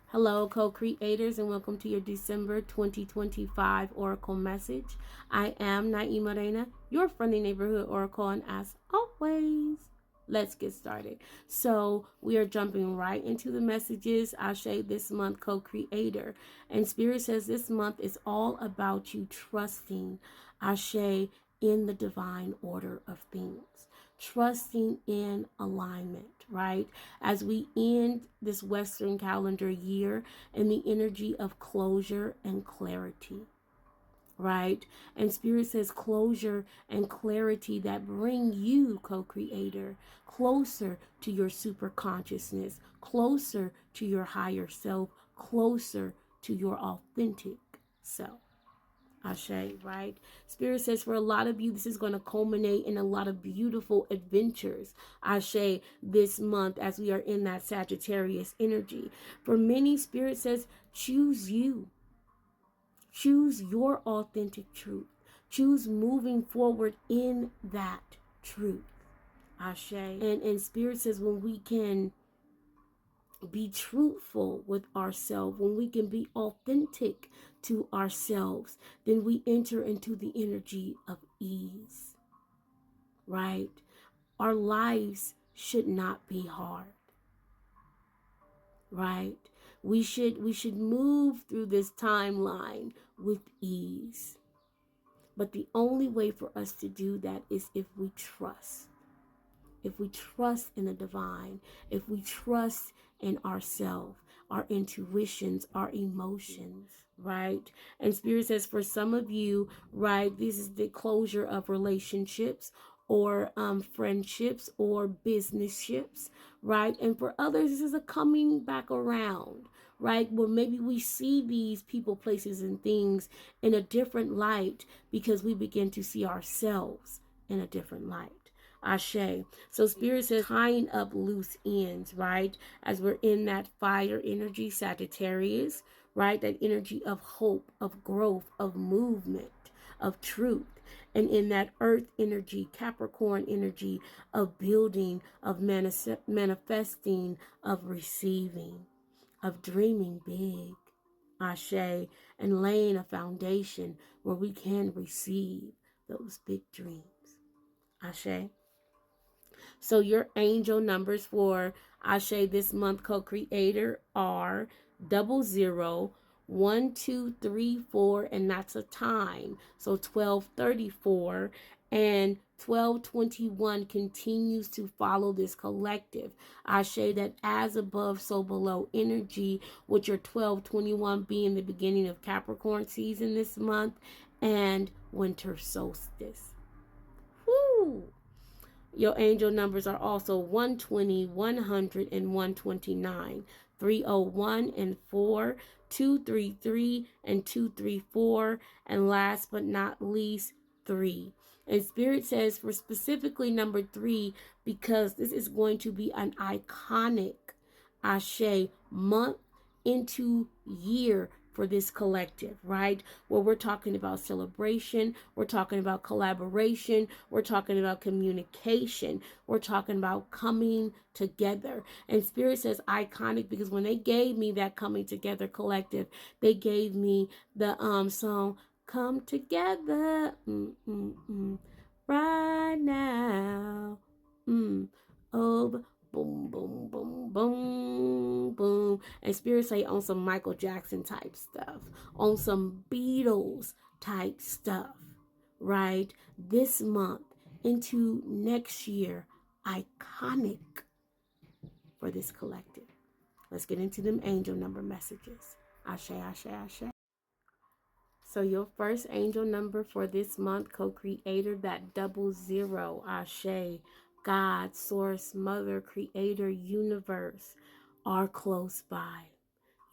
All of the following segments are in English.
Hello, co-creators, and welcome to your December 2025 Oracle message. I am Naima Reina, your friendly neighborhood Oracle, and as always, let's get started. So we are jumping right into the messages. Ashe this month, co-creator. And Spirit says this month is all about you trusting Ashe in the divine order of things. Trusting in alignment, right? As we end this Western calendar year in the energy of closure and clarity, right? And Spirit says closure and clarity that bring you, co-creator, closer to your super consciousness, closer to your higher self, closer to your authentic self. Ashe, right? Spirit says for a lot of you, this is going to culminate in a lot of beautiful adventures. Ashe, this month as we are in that Sagittarius energy. For many, Spirit says, choose you. Choose your authentic truth. Choose moving forward in that truth. Ashe. And Spirit says when we can be truthful with ourselves, when we can be authentic to ourselves, then we enter into the energy of ease, right? Our lives should not be hard, right? We should move through this timeline with ease. But the only way for us to do that is if we trust. If we trust in the divine, if we trust in ourselves, our intuitions, our emotions, right? And Spirit says for some of you, right, this is the closure of relationships or friendships or business ships, right? And for others, this is a coming back around, right? Where maybe we see these people, places, and things in a different light because we begin to see ourselves in a different light. Ashe. So Spirit says tying up loose ends, right? As we're in that fire energy, Sagittarius, right? That energy of hope, of growth, of movement, of truth. And in that earth energy, Capricorn energy of building, of manifesting, of receiving, of dreaming big. Ashe. And laying a foundation where we can receive those big dreams. Ashe. So your angel numbers for Ashe this month, co-creator, are 001234, and that's a time. So 1234 and 1221 continues to follow this collective. Ashe, that as above, so below energy, with your 1221 being the beginning of Capricorn season this month and winter solstice. Woo! Your angel numbers are also 120, 100, and 129, 301 and 4, 233 and 234, and last but not least, 3. And Spirit says for specifically number 3, because this is going to be an iconic Ashe month into year for this collective, right? Where we're talking about celebration, we're talking about collaboration, we're talking about communication, we're talking about coming together. And Spirit says iconic because when they gave me that coming together collective, they gave me the song Come Together right now. Oh, boom, boom, boom, boom, boom. And Spirit say on some Michael Jackson type stuff, on some Beatles type stuff, right? This month into next year, iconic for this collective. Let's get into them angel number messages. Ashe, ashe, ashe. So your first angel number for this month, co-creator, that 00, Ashe, God, Source, Mother, Creator, Universe, are close by.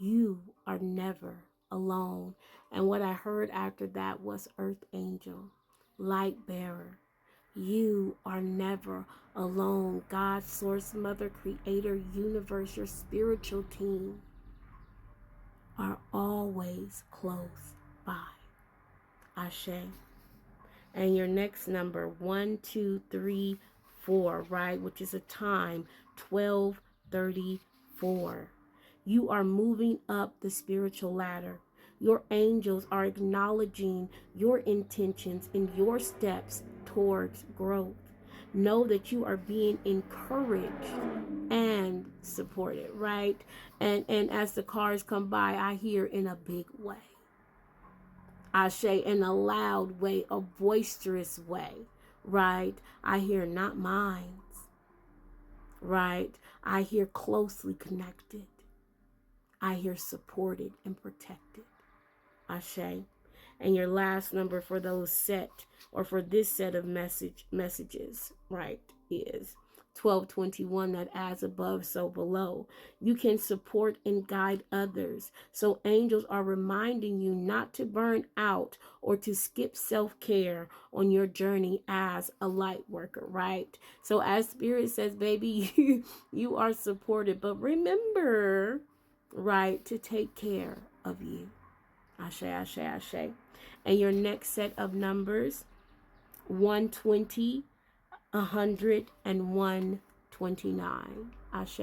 You are never alone. And what I heard after that was Earth Angel, Light Bearer. You are never alone. God, Source, Mother, Creator, Universe, your spiritual team are always close by. Ashe. And your next number, 1234, right? Which is a time, 1234. You are moving up the spiritual ladder. Your angels are acknowledging your intentions and your steps towards growth. Know that you are being encouraged and supported, right? And as the cars come by, I hear in a big way. I say in a loud way, a boisterous way, right? I hear not mine, right? I hear closely connected. I hear supported and protected. Ashe. And your last number for those set, or for this set of messages, right, is 1221, that as above, so below. You can support and guide others. So angels are reminding you not to burn out or to skip self-care on your journey as a light worker, right? So as Spirit says, baby, you are supported. But remember, right, to take care of you. Ashe, ashe, ashe. And your next set of numbers, 120, 100, and 129. Ashe.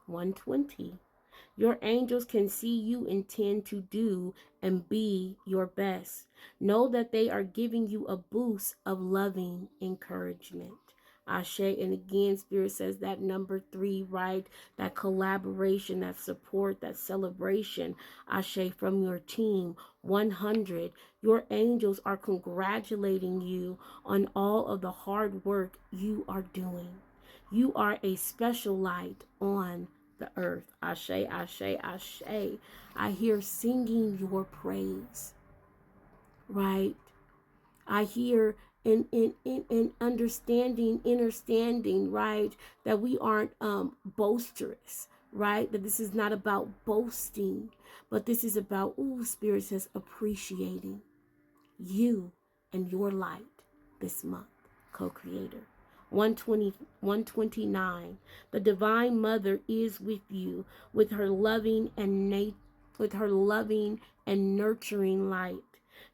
120. Your angels can see you intend to do and be your best. Know that they are giving you a boost of loving encouragement. Ashe. And again, Spirit says that number 3, right? That collaboration, that support, that celebration. Ashe, from your team. 100. Your angels are congratulating you on all of the hard work you are doing. You are a special light on the earth. Ashe, ashe, ashe. I hear singing your praise, right? I hear in understanding, right, that we aren't boisterous, right? That this is not about boasting, but this is about, Spirit says, appreciating you and your light this month, co-creator. 120, 129. The Divine Mother is with you with her loving and nurturing light.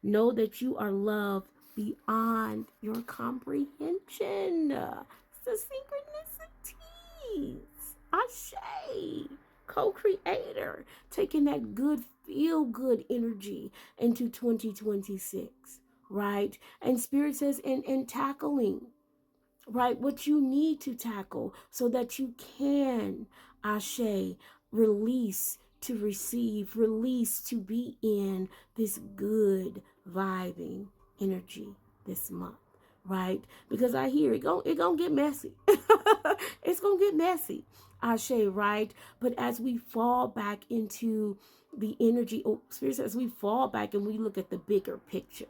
Know that you are loved beyond your comprehension. It's the synchronicities. Ashe. Co-creator. Taking that good, feel-good energy into 2026. Right? And Spirit says, and tackling, right, what you need to tackle so that you can, Ashe, release to receive, release to be in this good vibing energy this month, right? Because I hear it gonna get messy. It's gonna get messy, Ashe, right? But as we fall back into the energy, Spirit says, as we fall back and we look at the bigger picture,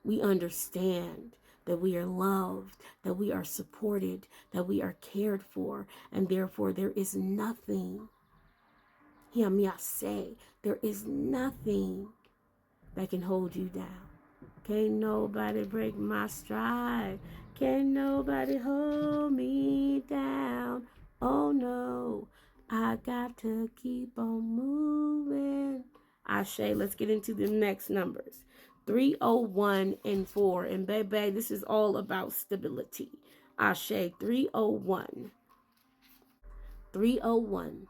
we understand that we are loved, that we are supported, that we are cared for, and therefore there is nothing, hear me, I say, there is nothing that can hold you down. Can't nobody break my stride. Can't nobody hold me down. Oh no, I got to keep on moving. Ashe, let's get into the next numbers. 301 and 4. And baby, this is all about stability. Ashe, 301. 301.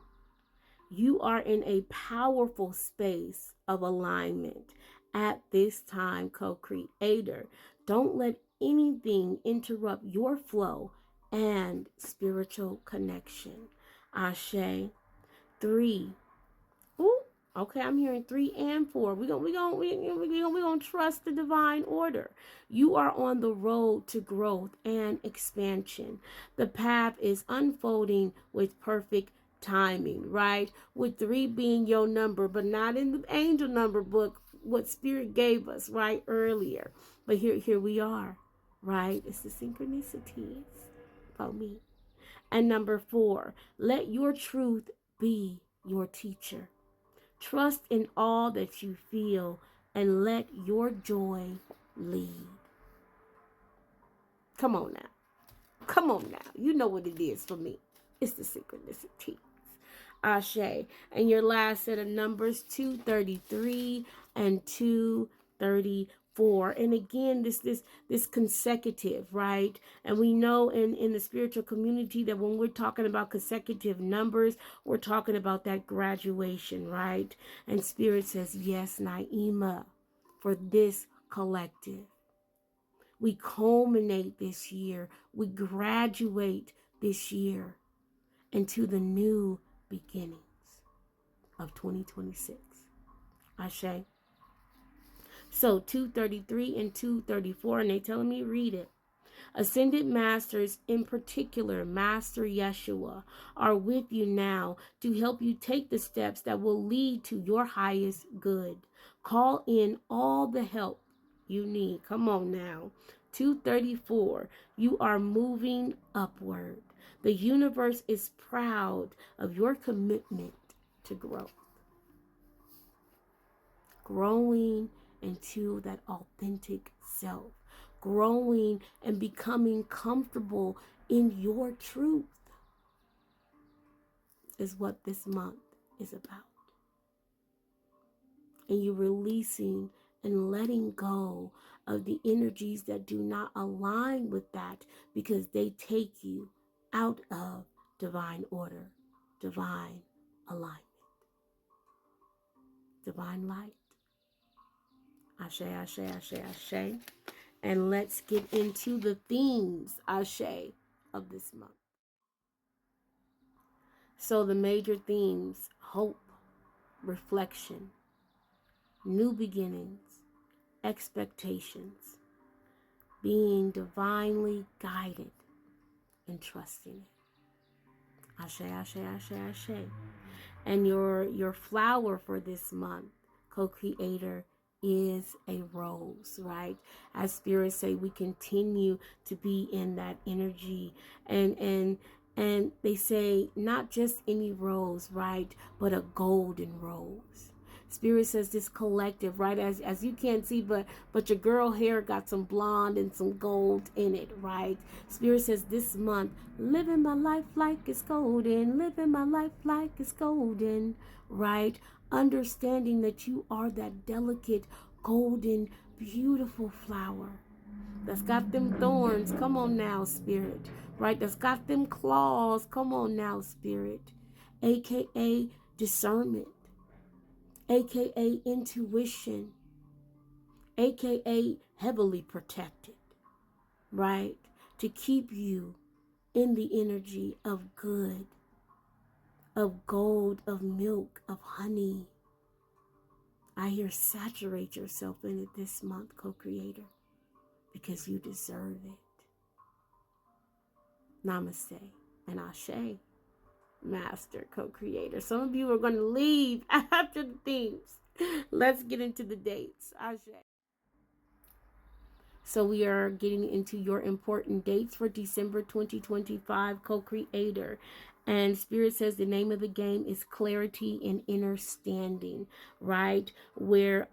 You are in a powerful space of alignment at this time, co-creator. Don't let anything interrupt your flow and spiritual connection. Ashe. 3. Ooh, okay, I'm hearing 3 and 4. We're gonna trust the divine order. You are on the road to growth and expansion. The path is unfolding with perfect timing, right? With 3 being your number, but not in the angel number book, what Spirit gave us, right, earlier. But here we are, right? It's the synchronicities about me. And number 4, let your truth be your teacher. Trust in all that you feel and let your joy lead. Come on now. Come on now. You know what it is for me. It's the synchronicities. Ashe. And your last set of numbers, 233 and 234. 4. And again, this consecutive, right? And we know in the spiritual community that when we're talking about consecutive numbers, we're talking about that graduation, right? And Spirit says, yes, Naima, for this collective. We culminate this year. We graduate this year into the new beginnings of 2026. Ashe. So 233 and 234, and they telling me read it. Ascended masters, in particular Master Yeshua, are with you now to help you take the steps that will lead to your highest good. Call in all the help you need. Come on now. 234, you are moving upward. The universe is proud of your commitment to growth. Growing into that authentic self. Growing and becoming comfortable in your truth is what this month is about. And you're releasing and letting go of the energies that do not align with that, because they take you out of divine order, divine alignment, divine light. Ashe, ashe, ashe, ashe. And let's get into the themes, ashe, of this month. So the major themes: hope, reflection, new beginnings, expectations, being divinely guided, and trusting it. Ashe, ashe, ashe, ashe. And your flower for this month, co-creator, is a rose, right? As spirits say, we continue to be in that energy, and they say not just any rose, right, but a golden rose. Spirit says this collective, right, as you can't see, but your girl hair got some blonde and some gold in it, right? Spirit says this month, living my life like it's golden, living my life like it's golden, right? Understanding that you are that delicate, golden, beautiful flower that's got them thorns. Come on now, Spirit, right? That's got them claws. Come on now, Spirit, aka discernment, aka intuition, aka heavily protected, right? To keep you in the energy of good, of gold, of milk, of honey. I hear saturate yourself in it this month, co-creator, because you deserve it. Namaste and ashe, master co-creator. Some of you are going to leave after the themes. Let's get into the dates. Ashe. So we are getting into your important dates for December 2025, co-creator. And Spirit says the name of the game is clarity and inner standing, right? Where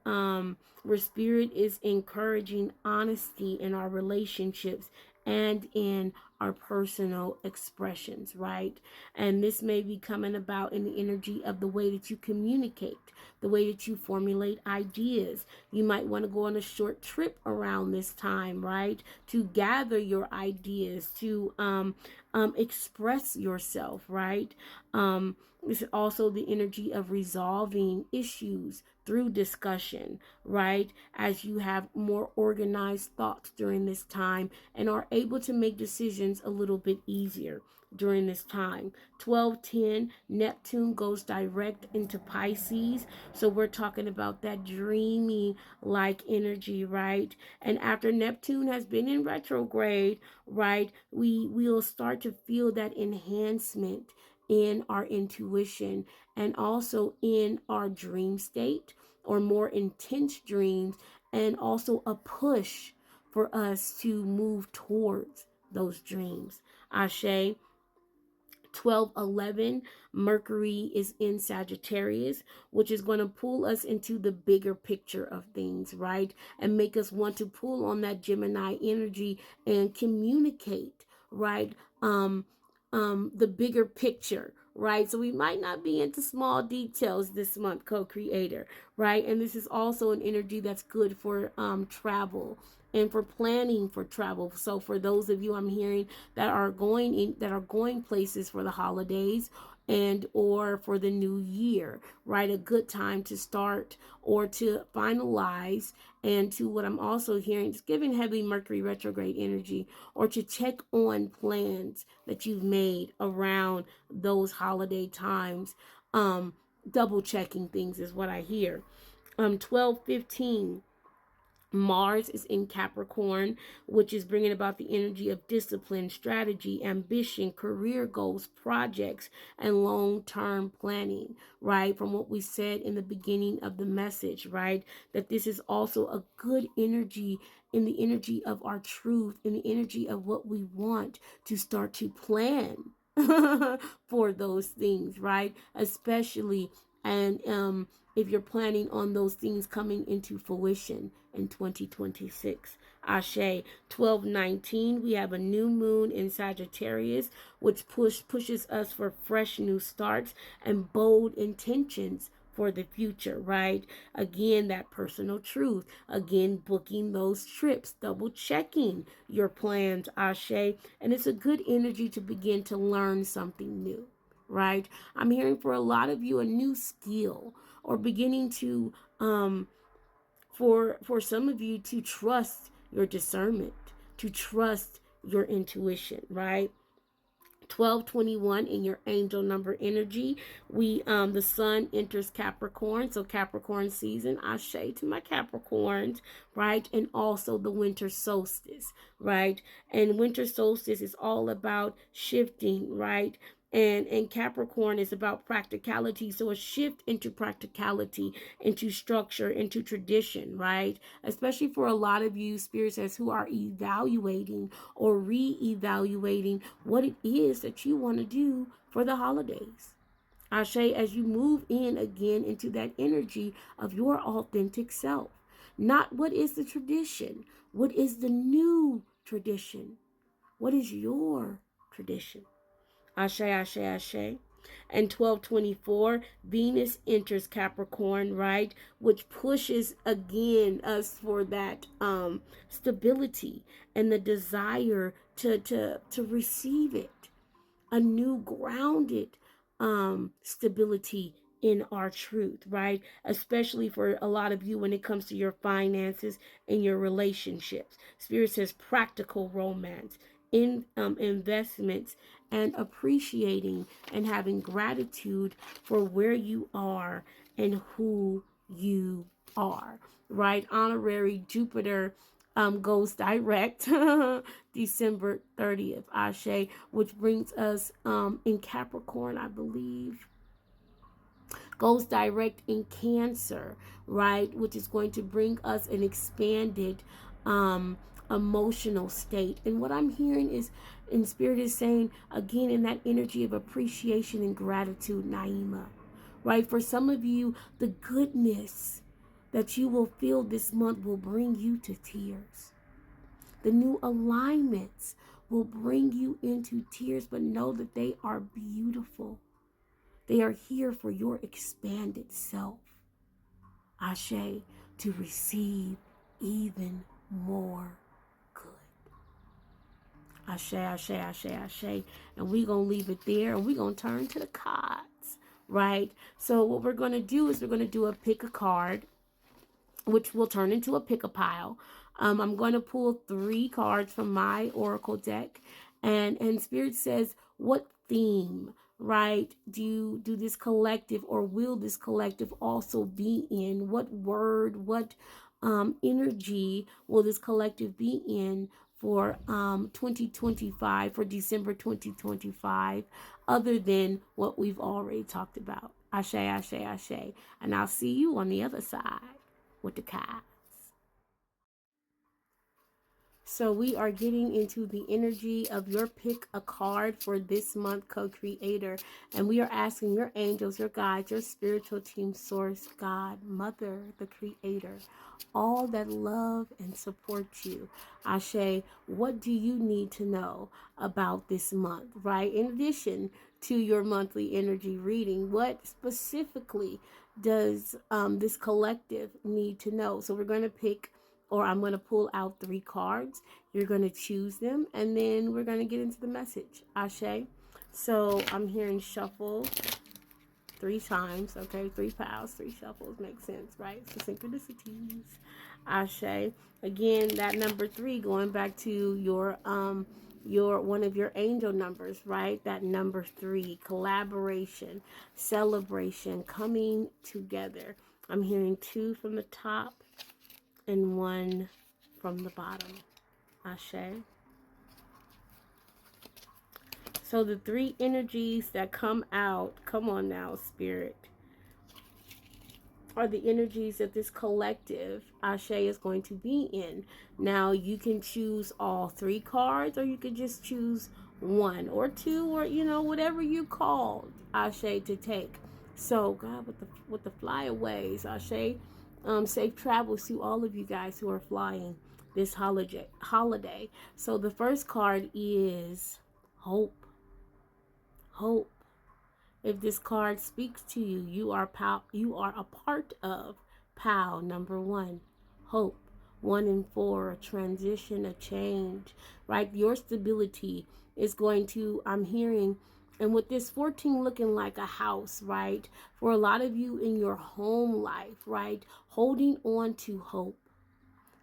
Spirit is encouraging honesty in our relationships and in our personal expressions, right? And this may be coming about in the energy of the way that you communicate, the way that you formulate ideas. You might want to go on a short trip around this time, right? To gather your ideas, to express yourself, right? This is also the energy of resolving issues through discussion, right? As you have more organized thoughts during this time and are able to make decisions a little bit easier during this time. 12:10, Neptune goes direct into Pisces. So we're talking about that dreamy like energy, right? And after Neptune has been in retrograde, right, we will start to feel that enhancement in our intuition and also in our dream state or more intense dreams, and also a push for us to move towards those dreams. Ashe. 12:11, Mercury is in Sagittarius, which is going to pull us into the bigger picture of things, right? And make us want to pull on that Gemini energy and communicate, right? The bigger picture, right? So we might not be into small details this month, co-creator, right? And this is also an energy that's good for travel and for planning for travel. So for those of you I'm hearing that are going places for the holidays and or for the new year, right? A good time to start or to finalize. And to what I'm also hearing, it's giving heavy Mercury retrograde energy, or to check on plans that you've made around those holiday times. Double checking things is what I hear. 12:15. Mars is in Capricorn, which is bringing about the energy of discipline, strategy, ambition, career goals, projects, and long-term planning, right? From what we said in the beginning of the message, right? That this is also a good energy, in the energy of our truth, in the energy of what we want to start to plan for those things, right? Especially, and if you're planning on those things coming into fruition in 2026. Ashe. 12:19, we have a new moon in Sagittarius, which pushes us for fresh new starts and bold intentions for the future, right? Again, that personal truth. Again, booking those trips, double checking your plans, Ashe. And it's a good energy to begin to learn something new, right? I'm hearing for a lot of you a new skill, or beginning to for some of you to trust your discernment, to trust your intuition, right? 12:21 in your angel number energy, we the sun enters Capricorn, so Capricorn season, Ashe to my Capricorns, right? And also the winter solstice, right? And winter solstice is all about shifting, right? And Capricorn is about practicality. So a shift into practicality, into structure, into tradition, right? Especially for a lot of you, Spirit says, who are evaluating or re-evaluating what it is that you want to do for the holidays. Ashe, as you move in again into that energy of your authentic self. Not what is the tradition, what is the new tradition? What is your tradition? Ashe, Ashe, Ashe. And 12:24, Venus enters Capricorn, right? Which pushes again us for that stability and the desire to receive it. A new grounded stability in our truth, right? Especially for a lot of you when it comes to your finances and your relationships. Spirit says practical romance, in investments, and appreciating and having gratitude for where you are and who you are, right? Honorary Jupiter goes direct December 30th, Ashe, which brings us in Capricorn, I believe, goes direct in Cancer, right? Which is going to bring us an expanded emotional state. And what I'm hearing is, in Spirit is saying, again, in that energy of appreciation and gratitude, Naima, right? For some of you, the goodness that you will feel this month will bring you to tears. The new alignments will bring you into tears, but know that they are beautiful. They are here for your expanded self, Ashe, to receive even more good. Ashe, Ashe, Ashe, Ashe. And we're going to leave it there, and we're going to turn to the cards, right? So what we're going to do is we're going to do a pick a card, which will turn into a pick-a-pile. I'm going to pull 3 cards from my Oracle deck. And Spirit says, what theme, right, do this collective, or will this collective also be in? What word, what energy will this collective be in for 2025, for December 2025, other than what we've already talked about? Ashe, Ashe, Ashe. And I'll see you on the other side with the cards. So we are getting into the energy of your pick a card for this month, co-creator. And we are asking your angels, your guides, your spiritual team, source, God, Mother, the creator, all that love and support you. Ashe, what do you need to know about this month, right? In addition to your monthly energy reading. What specifically does this collective need to know? So we're going to pick, or I'm going to pull out 3 cards. You're going to choose them, and then we're going to get into the message. Ashe. So I'm hearing shuffle 3 times. Okay, 3 piles, 3 shuffles makes sense, right? It's the synchronicities. Ashe. Again, that number 3 going back to your one of your angel numbers, right? That number 3, collaboration, celebration, coming together. I'm hearing 2 from the top and 1 from the bottom. Ashe. So the 3 energies that come out, come on now, Spirit, are the energies that this collective Ashe is going to be in. Now you can choose all 3 cards, or you could just choose 1 or 2, or whatever you called Ashe to take. So God, with the flyaways, Ashe, safe travels to all of you guys who are flying this holiday. So the first card is hope. Hope. If this card speaks to you, you are a part of POW number 1. Hope. 1 and 4, a transition, a change, right? Your stability is going to, I'm hearing, and with this 14 looking like a house, right? For a lot of you in your home life, right? Holding on to hope,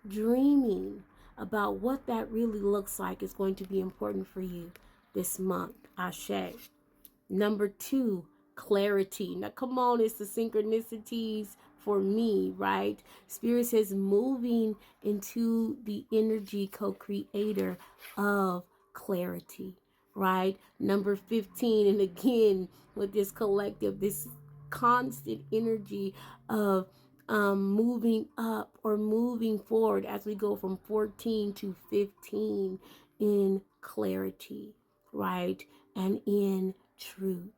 dreaming about what that really looks like is going to be important for you this month. Ashe. Number 2, clarity. Now, come on, it's the synchronicities for me, right? Spirit says moving into the energy co-creator of clarity, right? Number 15, and again, with this collective, this constant energy of moving up or moving forward as we go from 14 to 15 in clarity, right? And in truth,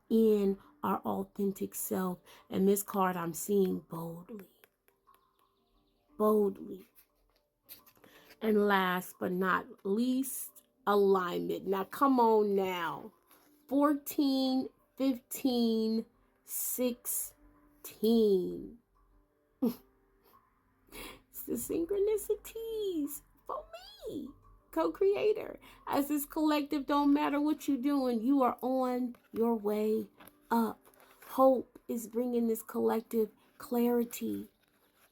in our authentic self. And this card I'm seeing boldly. And last but not least, alignment. Now come on now. 14, 15, 16. It's the synchronicities for me, co-creator. As this collective, don't matter what you're doing, you are on your way up. Hope is bringing this collective clarity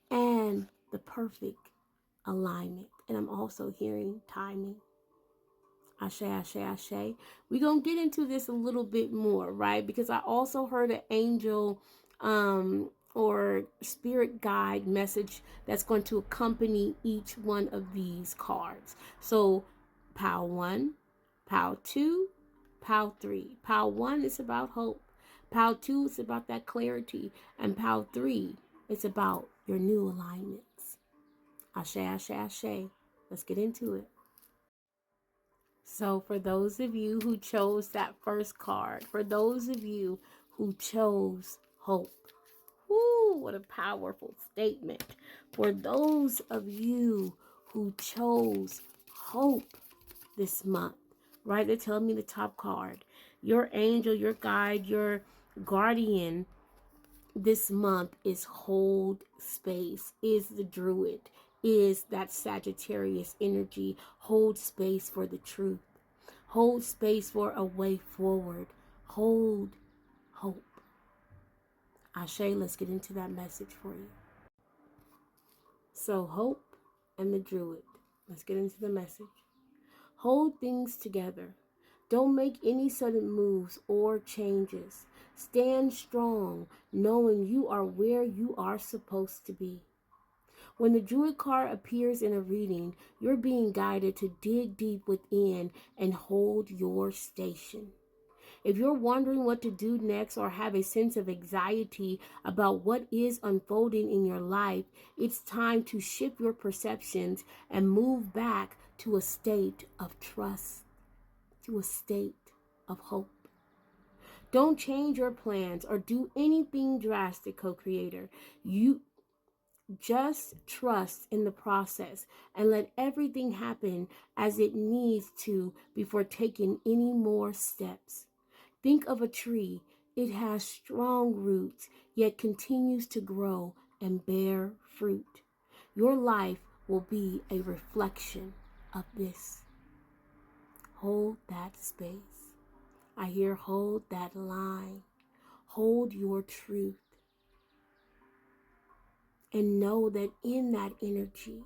and the perfect alignment. And I'm also hearing timing. Ashe, ashe, ashe. We're going to get into this a little bit more, right? Because I also heard an angel or spirit guide message that's going to accompany each one of these cards. So POW 1, POW 2, POW 3. POW 1 is about hope. POW 2 is about that clarity. And POW 3 is about your new alignments. Ashe, ashe, ashe. Let's get into it. So for those of you who chose that first card, for those of you who chose hope, whoo, what a powerful statement. For those of you who chose hope this month, right? They're telling me the top card. Your angel, your guide, your guardian this month is hold space, is the druid, is that Sagittarius energy. Hold space for the truth. Hold space for a way forward. Hold hope. Ashe, let's get into that message for you. So hope and the druid. Let's get into the message. Hold things together. Don't make any sudden moves or changes. Stand strong, knowing you are where you are supposed to be. When the Druid card appears in a reading, you're being guided to dig deep within and hold your station. If you're wondering what to do next or have a sense of anxiety about what is unfolding in your life, it's time to shift your perceptions and move back to a state of trust, to a state of hope. Don't change your plans or do anything drastic, co-creator. You just trust in the process and let everything happen as it needs to before taking any more steps. Think of a tree. It has strong roots, yet continues to grow and bear fruit. Your life will be a reflection of this. Hold that space. I hear hold that line. Hold your truth. And know that in that energy,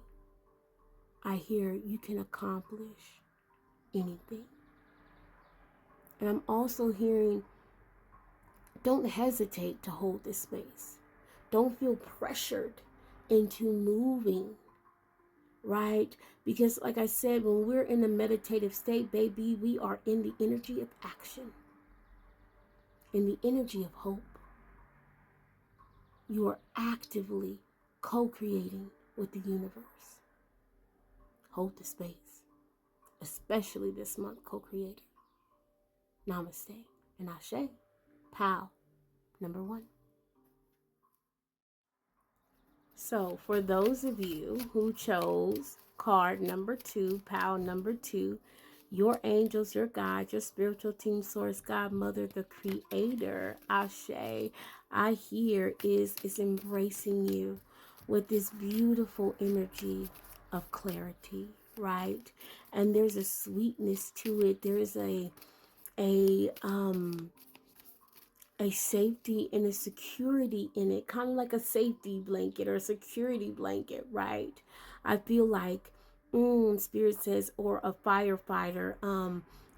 I hear you can accomplish anything. And I'm also hearing, don't hesitate to hold this space. Don't feel pressured into moving, right? Because like I said, when we're in a meditative state, baby, we are in the energy of action, in the energy of hope. You are actively co-creating with the universe. Hold the space, especially this month, co-creator. Namaste and Ashe. Pow, number 1. So for those of you who chose card number 2, Pow number 2, your angels, your guides, your spiritual team, source, God, mother, the creator, Ashe, I hear is embracing you with this beautiful energy of clarity, right? And there's a sweetness to it. There is a safety and a security in it, kind of like a safety blanket or a security blanket, right? I feel like Spirit says, or a firefighter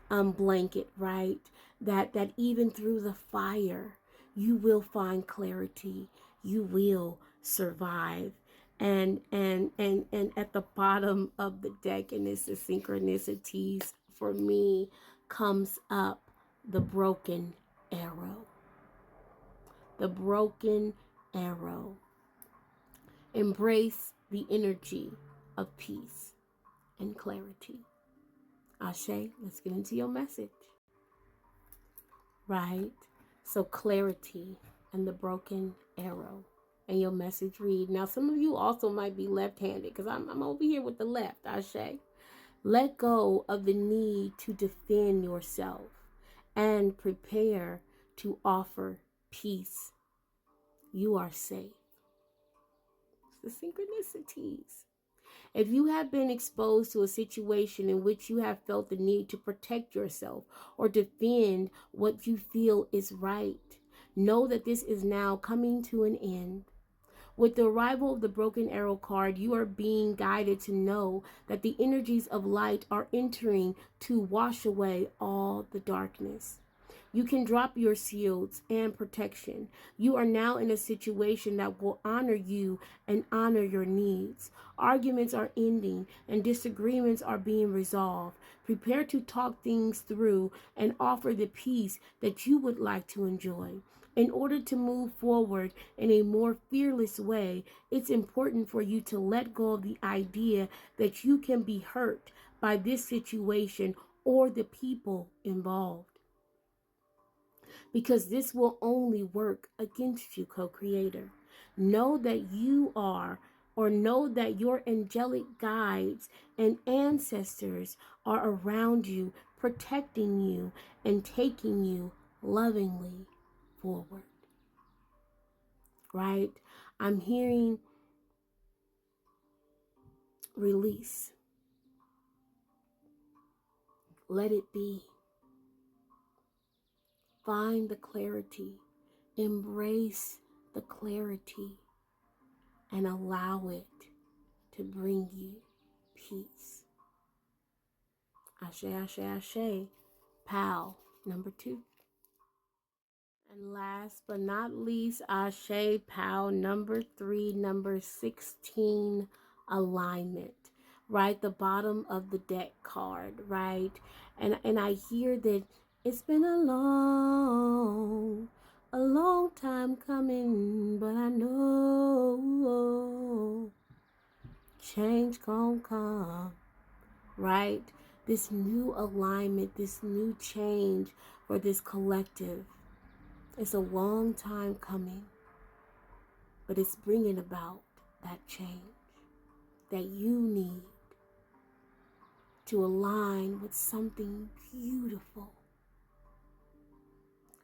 blanket, right? That even through the fire, you will find clarity. You will survive. And at the bottom of the deck, and it's the synchronicities for me, comes up the broken arrow. The broken arrow. Embrace the energy of peace and clarity. Ashe, let's get into your message. Right? So clarity and the broken arrow. And your message read. Now, some of you also might be left-handed because I'm over here with the left. Ashe. Let go of the need to defend yourself and prepare to offer peace. You are safe. It's the synchronicities. If you have been exposed to a situation in which you have felt the need to protect yourself or defend what you feel is right, know that this is now coming to an end. With the arrival of the broken arrow card, you are being guided to know that the energies of light are entering to wash away all the darkness. You can drop your shields and protection. You are now in a situation that will honor you and honor your needs. Arguments are ending and disagreements are being resolved. Prepare to talk things through and offer the peace that you would like to enjoy. In order to move forward in a more fearless way, it's important for you to let go of the idea that you can be hurt by this situation or the people involved. Because this will only work against you, co-creator. Know that you are, or know that your angelic guides and ancestors are around you, protecting you and taking you lovingly forward. Right? I'm hearing release. Let it be. Find the clarity. Embrace the clarity and allow it to bring you peace. Ashe, ashe, ashe. Pow, number 2. And last but not least, Ashe, Pow, number 3, number 16, alignment. Right, the bottom of the deck card, right? And I hear that it's been a long time coming, but I know change gon' come, right? This new alignment, this new change for this collective. It's a long time coming, but it's bringing about that change that you need to align with something beautiful.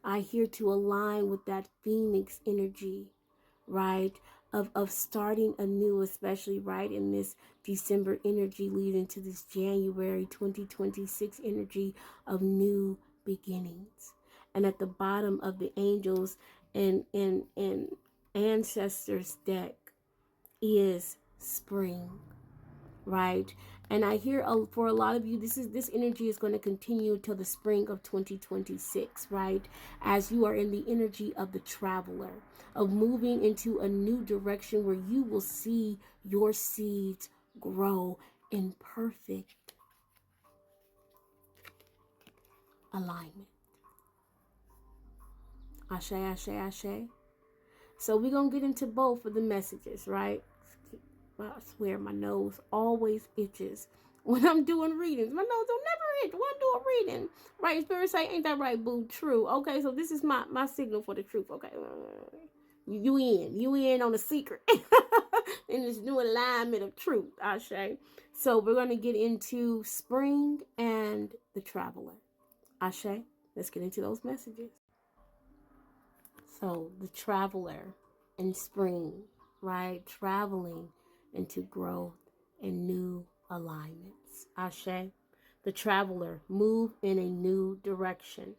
I hear to align with that Phoenix energy, right? Of starting anew, especially right in this December energy leading to this January 2026 energy of new beginnings. And at the bottom of the angels and ancestors deck is spring, right? And I hear for a lot of you, this energy is going to continue till the spring of 2026, right? As you are in the energy of the traveler, of moving into a new direction where you will see your seeds grow in perfect alignment. Ashe, ashe, ashe. So we're going to get into both of the messages, right? I swear my nose always itches when I'm doing readings. My nose don't never itch when I'm doing reading. Right? Spirit say, ain't that right, boo? True. Okay, so this is my signal for the truth. Okay. You in on the secret. In this new alignment of truth, Ashe. So we're going to get into spring and the traveler. Ashe. Let's get into those messages. So the traveler in spring, right? Traveling into growth and new alignments. Ashe. The traveler, move in a new direction.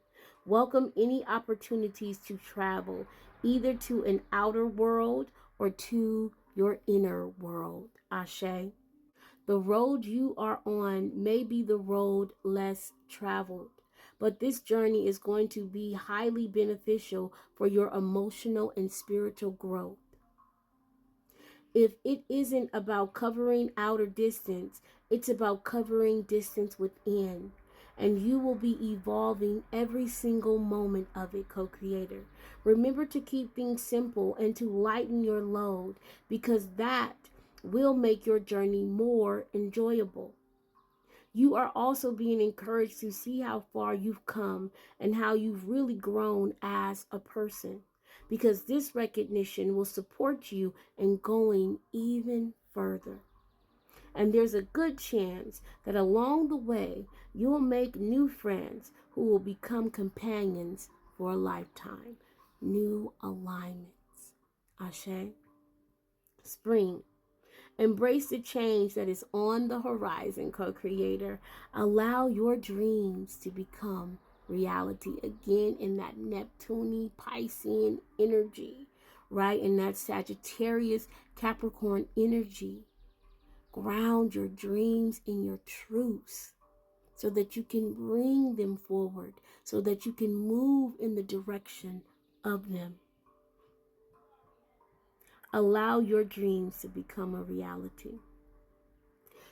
Welcome any opportunities to travel, either to an outer world or to your inner world. Ashe. The road you are on may be the road less traveled, but this journey is going to be highly beneficial for your emotional and spiritual growth. If it isn't about covering outer distance, it's about covering distance within. And you will be evolving every single moment of it, co-creator. Remember to keep things simple and to lighten your load, because that will make your journey more enjoyable. You are also being encouraged to see how far you've come and how you've really grown as a person, because this recognition will support you in going even further. And there's a good chance that along the way, you'll make new friends who will become companions for a lifetime. New alignments. Ashe. Spring. Embrace the change that is on the horizon, co-creator. Allow your dreams to become reality again in that Neptune Piscean energy, right? In that Sagittarius Capricorn energy. Ground your dreams in your truths so that you can bring them forward, so that you can move in the direction of them. Allow your dreams to become a reality.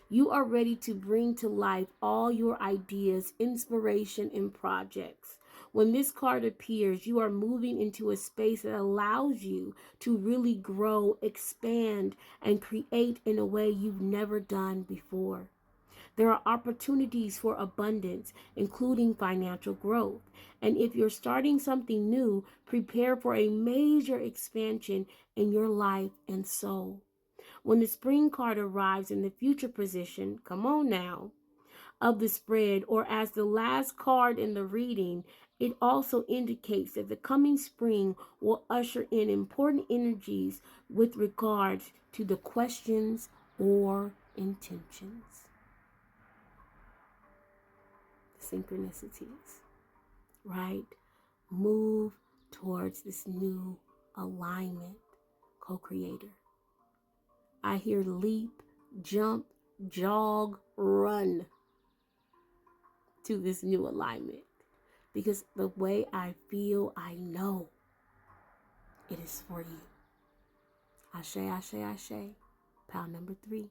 You are ready to bring to life all your ideas, inspiration, and projects. When this card appears, you are moving into a space that allows you to really grow, expand, and create in a way you've never done before. There are opportunities for abundance, including financial growth. And if you're starting something new, prepare for a major expansion in your life and soul. When the spring card arrives in the future position, come on now, of the spread, or as the last card in the reading, it also indicates that the coming spring will usher in important energies with regards to the questions or intentions. Synchronicities, right? Move towards this new alignment, co-creator. I hear leap, jump, jog, run to this new alignment, because the way I feel, I know it is for you. Ashe, ashe, ashe. Pile number 3.